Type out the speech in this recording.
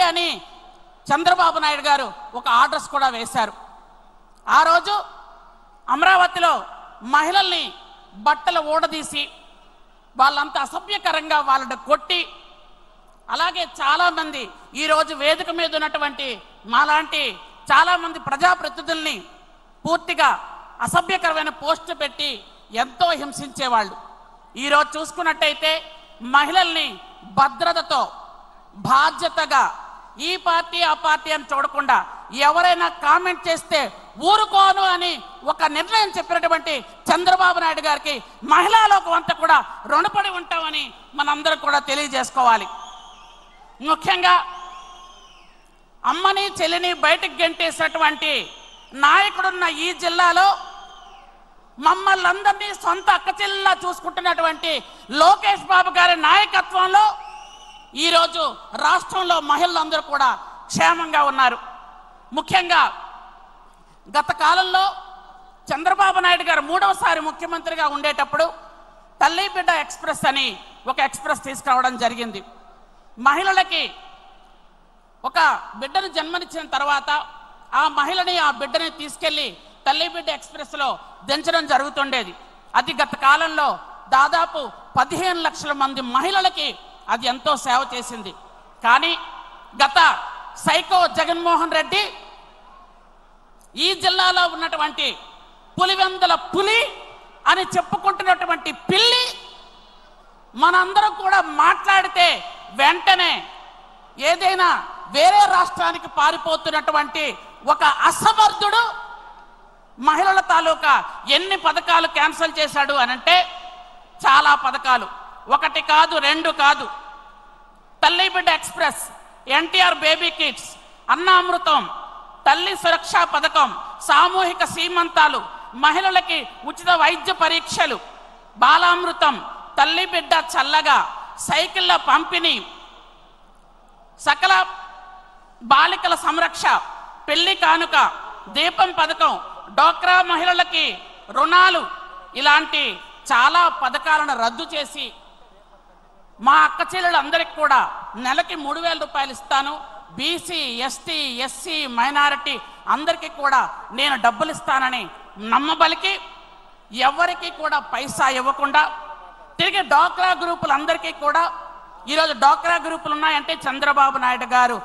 అని చంద్రబాబు నాయుడు గారు ఒక ఆర్డర్స్ కూడా వేశారు. ఆ రోజు అమరావతిలో మహిళల్ని బట్టలు ఊడదీసి వాళ్ళంతా అసభ్యకరంగా వాళ్ళని కొట్టి, అలాగే చాలామంది ఈరోజు వేదిక మీద ఉన్నటువంటి మాలాంటి చాలామంది ప్రజాప్రతినిధుల్ని పూర్తిగా అసభ్యకరమైన పోస్టు పెట్టి ఎంతో హింసించేవాళ్ళు. ఈరోజు చూసుకున్నట్టయితే మహిళల్ని భద్రతతో బాధ్యతగా ఈ పార్టీ ఆ పార్టీ అని చూడకుండా ఎవరైనా కామెంట్ చేస్తే ఊరుకోను అని ఒక నిర్ణయం చెప్పినటువంటి చంద్రబాబు నాయుడు గారికి మహిళా లోకం అంతా కూడా రుణపడి ఉంటామని మనందరం కూడా తెలియజేసుకోవాలి. ముఖ్యంగా అమ్మని చెల్లిని బయటికి గెంటేసినటువంటి నాయకుడున్న ఈ జిల్లాలో మమ్మల్ని అందరినీ సొంత అక్కచెల్లిలా చూసుకుంటున్నటువంటి లోకేష్ బాబు గారి నాయకత్వంలో ఈరోజు రాష్ట్రంలో మహిళలందరూ కూడా క్షేమంగా ఉన్నారు. ముఖ్యంగా గత కాలంలో చంద్రబాబు నాయుడు గారు మూడవసారి ముఖ్యమంత్రిగా ఉండేటప్పుడు తల్లి బిడ్డ ఎక్స్ప్రెస్ అని ఒక ఎక్స్ప్రెస్ తీసుకురావడం జరిగింది. మహిళలకి ఒక బిడ్డను జన్మనిచ్చిన తర్వాత ఆ మహిళని ఆ బిడ్డని తీసుకెళ్లి తల్లి బిడ్డ ఎక్స్ప్రెస్లో దించడం జరుగుతుండేది. అది గత కాలంలో దాదాపు 15 లక్షల మంది మహిళలకి అది ఎంతో సేవ చేసింది. కానీ గత సైకో జగన్మోహన్ రెడ్డి ఈ జిల్లాలో ఉన్నటువంటి పులివెందుల పులి అని చెప్పుకుంటున్నటువంటి పిల్లి మనందరం కూడా మాట్లాడితే వెంటనే ఏదైనా వేరే రాష్ట్రానికి పారిపోతున్నటువంటి ఒక అసమర్థుడు మహిళల తాలూకా ఎన్ని పథకాలు క్యాన్సిల్ చేశాడు అనంటే చాలా పథకాలు, ఒకటి కాదు రెండు కాదు. తల్లి బిడ్డ ఎక్స్ప్రెస్, ఎన్టీఆర్ బేబీ కిట్స్, అన్నామృతం, తల్లి సురక్ష పథకం, సామూహిక సీమంతాలు, మహిళలకి ఉచిత వైద్య పరీక్షలు, బాలామృతం, తల్లి బిడ్డ చల్లగా, సైకిళ్ల పంపిణీ, సకల బాలికల సంరక్ష, పెళ్లి కానుక, దీపం పథకం, డ్వాక్రా మహిళలకి రుణాలు, ఇలాంటి చాలా పథకాలను రద్దు చేసి మా అక్క చెల్లెలందరికీ కూడా నెలకి 3,000 రూపాయలు ఇస్తాను, బీసీ ఎస్టీ ఎస్సీ మైనారిటీ అందరికీ కూడా నేను డబ్బులు ఇస్తానని నమ్మబలికి ఎవరికి కూడా పైసా ఇవ్వకుండా తిరిగి డ్వాక్రా గ్రూపులందరికీ కూడా ఈరోజు డ్వాక్రా గ్రూపులు ఉన్నాయంటే చంద్రబాబు నాయుడు గారు